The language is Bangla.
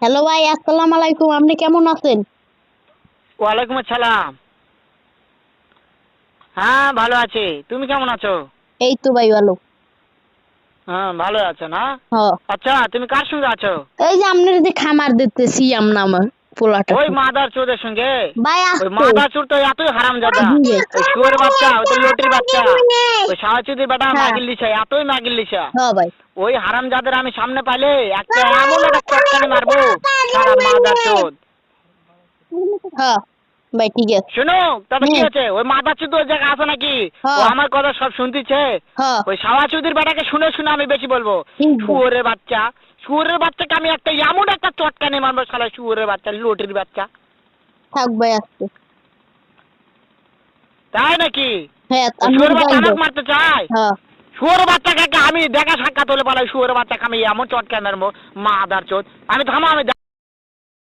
হ্যালো ভাই, আসসালামু আলাইকুম। আপনি কেমন আছেন? ওয়ালাইকুম আসসালাম। হ্যাঁ, ভালো আছি। তুমি কেমন আছো? এই তো ভাই ভালো। হ্যাঁ, ভালো আছো না? হ। আচ্ছা, তুমি কার সঙ্গে আছো? এই যে আপনার যে খামার দিতেছি আমরা আমার পোলাটা। ওই মাদার চোদের সঙ্গে? ভাই ওই আসতো। মাদার চোর তো এতই হারামজাদা। জি ভাই। ওই শুয়োর বাচ্চা, ওই তো লটির বাচ্চা, ওই সাওয়াচুদির বেটা হ্যাঁ। মাগির লিসা, এতই মাগির লিসা। হ্যাঁ ভাই। ওই হারামজাদের আমি সামনে পাইলে একটা এমন একটা চটকানি মারবো, সারা মাদার চোদ। হ্যাঁ ভাই, ঠিক আছে। শোনো, তবে কি হুম। হচ্ছে? ওই মাদার চোদ ওই জায়গায় আছে নাকি? ও হ্যাঁ। আমার কথা সব শুনতেছে। হ্যাঁ। ওই সাওয়াচুদির বেটাকে শুনে শুনে আমি বেশি বলবো। ঠিক ভাই। শুয়োরের বাচ্চা, শুয়োরের বাচ্চাকে আমি একটা এমন একটা চটকানি মারবো, শালা শুয়োরের বাচ্চা, লটির বাচ্চা। থাক ভাই আসতো। তাই নাকি? হ্যাঁ, ওই আপনার শুয়োরের বাচ্চা গাইড। আমাকে মারতে চায়? হ্যাঁ। শুয়োরের বাচ্চাকে আমি দেখা সাক্ষাৎ হলে পালাই, শুয়োরের বাচ্চাকে আমি এমন চটকানি মারবো, মাদার চোদ। আমি থামো, আমি